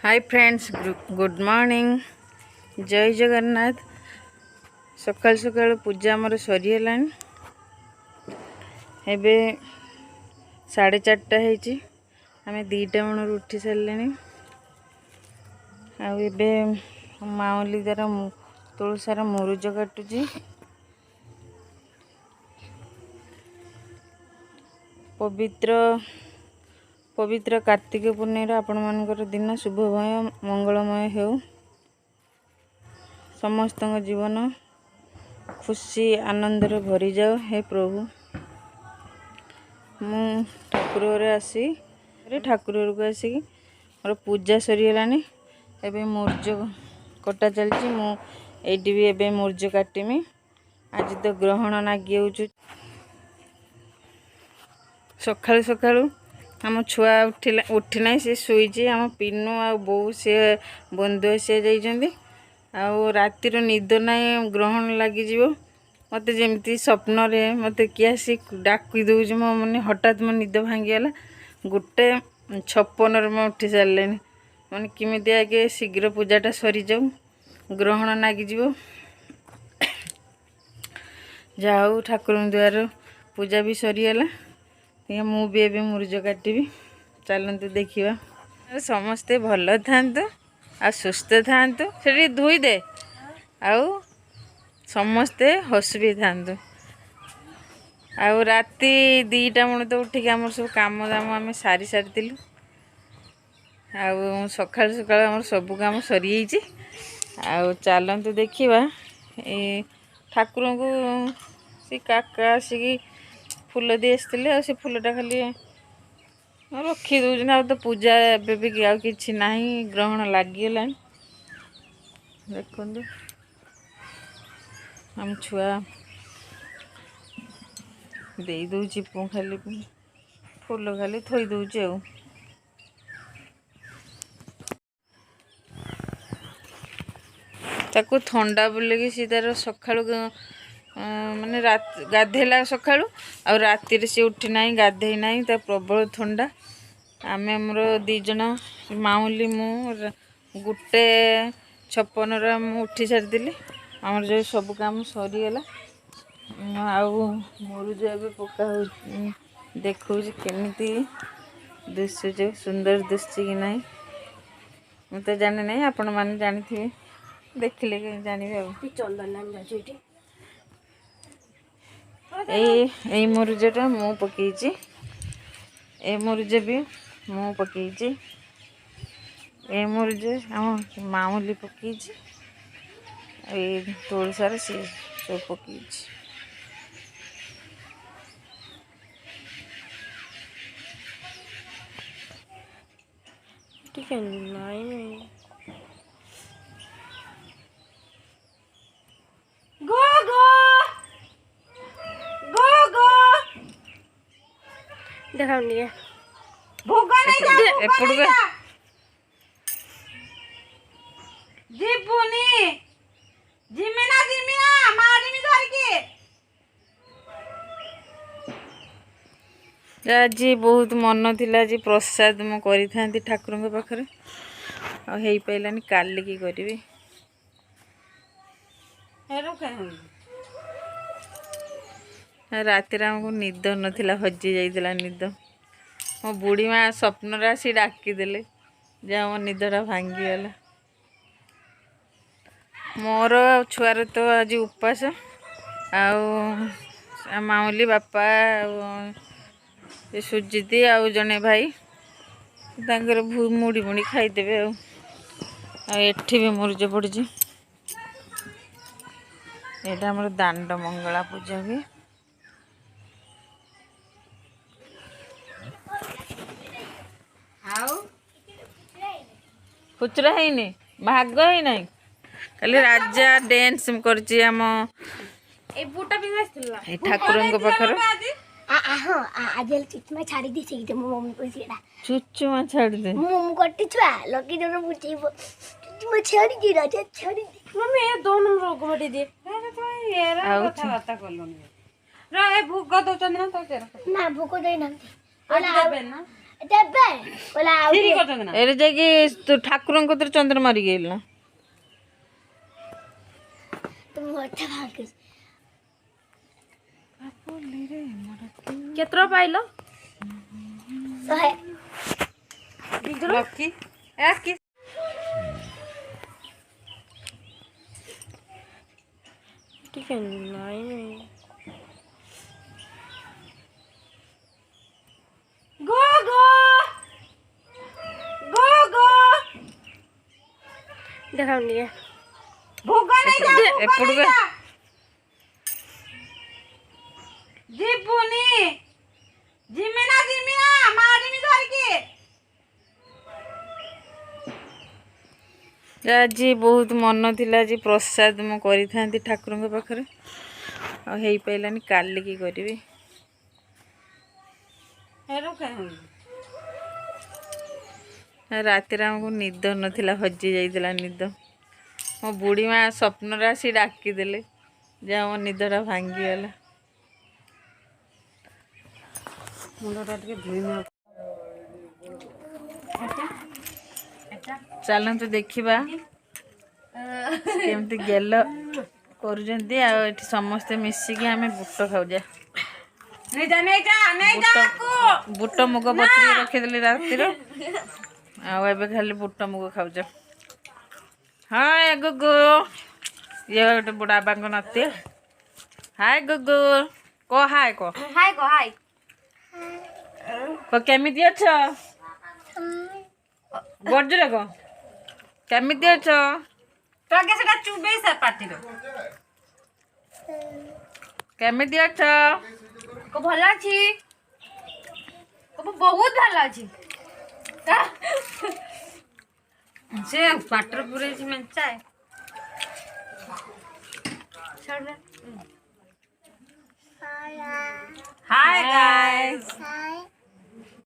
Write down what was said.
Hi friends, good morning. जय जगन्नाथ। सकाल सकाल पूजा आमर सरीगला। एबे 4:30 आम 2टा बणु उठी सारे। आबे माउली तार तुलसार मुरुज काटुची। पवित्र कार्तिक पूर्णिमा आपण मानकर दिन शुभमय मंगलमय हो। समस्त जीवन खुशी आनंद भरी जाओ। हे प्रभु, मु ठाकुर आसी ठाकुर को आसिक मोर पूजा सरीगला। एबे मुर्ज कटा चलची। मुझे भी एबे मुर्ज काटमी। आज तो ग्रहण नागी। सकाळु सकाळु आम छुआ उठिना सी शुई। आम पिनू आ बो सी बंधु सी जाइछन्ती। रातिर निद ना ग्रहण लगी मत जमी स्वप्न मत किए आसी डाकी दौर। मो मैंने हठात मो निद भांगीगला। 1:56 मैं उठी सारे। मैंने किमिति आगे शीघ्र पूजाटा सरी जाऊ, ग्रहण नागी जाऊ। ठाकुर द्वार पूजा भी सरीगला। मु भी एबे मुरुज काटिबी। चलतु देखिबा। समस्ते भल थांतु आ सुस्थ थांतु। से धोई दे आउ समस्ते हस भी थांतु। आउ राति 2टा बणु तो उठिक आम सब काम दाम आम सारी सारी। आउ सकाळ सकाळ आम सब काम सरी जाइए। आउ चलतु देखिबा। ए ठाकुर को सी काका आसिक फूल दी आसते। से फूलटा खाली रखी दौन। आ तो पूजा एबे भी आ कि ना, ग्रहण लगिगला। देखु आम छुआ दे दूची खाली फूल खाली थोई दूचे। ताकू थंडा बोलिकी सी तार सका माने गाधेला सका आ रातिर सी उठी ना गाधे ना प्रबल थंडा। आम आमर 2 जन माउली मु 1:56 उठी सारी। आमर जो सब काम सरीगला। मुरुज भी पका देखो केमिति दिशुचे, सुंदर दिशुची कि ना मैं तो जाने ना। आपण मैंने जानी थे, देखिले जानवे। ए मुरुजटा मु पकईची। ए मुरुज भी मु पकईची। ए मुरुज आम मामूली पकईची। ए तुलसार सी सब पकईची। ठीक है नहीं गो गो गो गो देखा नहीं भूख नहीं जा एपड़ के जीपुनी जिमिना मारी मी धर के। आज बहुत मन थिला जी प्रसाद मु करी थांती ठाकुर के पाखरे आ हेई पैलानी। काली की करिवे राति आमको निद नथिला, हजि जाइतिला निद। मो बुढ़ी माँ स्वप्न आसी डाकी देले जा मो निदटा भांगी गला। मोर छुआर तो आज उपास। माउली बापा सुजीती आउ जने भाई तांकर मुड़ी मुड़ी खाईदेवे। एठी भी मुरुज पड़ी। यहाँ आमर दांड मंगला पूजा हुए। खुचरा है भाग ही ना। कल राजा डांस करची आम ठाकुर पाखर। चुचुमा छाड़ दे मम्मी ये दोनों रोग बड़ी दे कथा कलुनी रे भूख दउचन ना तो ना भूख देना ना ଏରେ ଯାଇକି ତୁ ଠାକୁରଙ୍କ କତିରେ ଚନ୍ଦ୍ର ମାରିକି ଆଇଲୁ ନା କେତେ ପାଇଲ ଲକି ଟିକେ ନାଇଁ ଗो ଗो ଗो ଗो ଦେଖାଉନି ଟିକେ ଭୋଗ ନେଇ ଯା ଏପଟକୁ ଯିବୁନି ଜିମିନା ମାରିନି ଧରିକି ଆଜି ବହୁତ ମନ ଥିଲା ଆଜି ପ୍ରସାଦ ମୁଁ କରିଥାନ୍ତି ଠାକୁରଙ୍କ ପାଖରେ ଆଉ ହେଇପାରିଲାନି କାଲିକି କରିବି ରାତିରେ ଆମକୁ ନିଦ ନଥିଲା ହଜି ଯାଇଥିଲା ନିଦ ମୋ ବୁଢ଼ୀ ମା ସ୍ୱପ୍ନରେ ଆସି ଡାକିଦେଲେ ଯାହା ମୋ ନିଦଟା ଭାଙ୍ଗିଗଲା ମୁଣ୍ଡଟା ଟିକେ ଧୋଇ ଚାଲନ୍ତୁ ଦେଖିବା କେମିତି ଗେଲ କରୁଛନ୍ତି ଆଉ ଏଠି ସମସ୍ତେ ମିଶିକି ଆମେ ବୁଟ ଖାଉଛେ ବୁଟ ମୁଗ ବତୁରିକି ରଖିଦେଲି ରାତିର ଆଉ ଏବେ ଖାଲି ବୁଟ ମୁଗ ଖାଉଛ ହାଏ ଗୁଗୁ ଇଏ ଗୋଟେ ବୁଢ଼ା ବାପାଙ୍କ ନାତି ହାଏ ଗୁଗୁ ହାଏ କେମିତି ଅଛ ବର୍ଜରେ କେମିତି ଅଛ ସେଟା ଚୁବେଇ ସାର୍ ପାଟିର କେମିତି ଅଛ ଭଲ ଅଛି ବହୁତ ଭଲ ଅଛି ସେ ପାଟର ପୁରେଇଛି ମେଞ୍ଚାଏ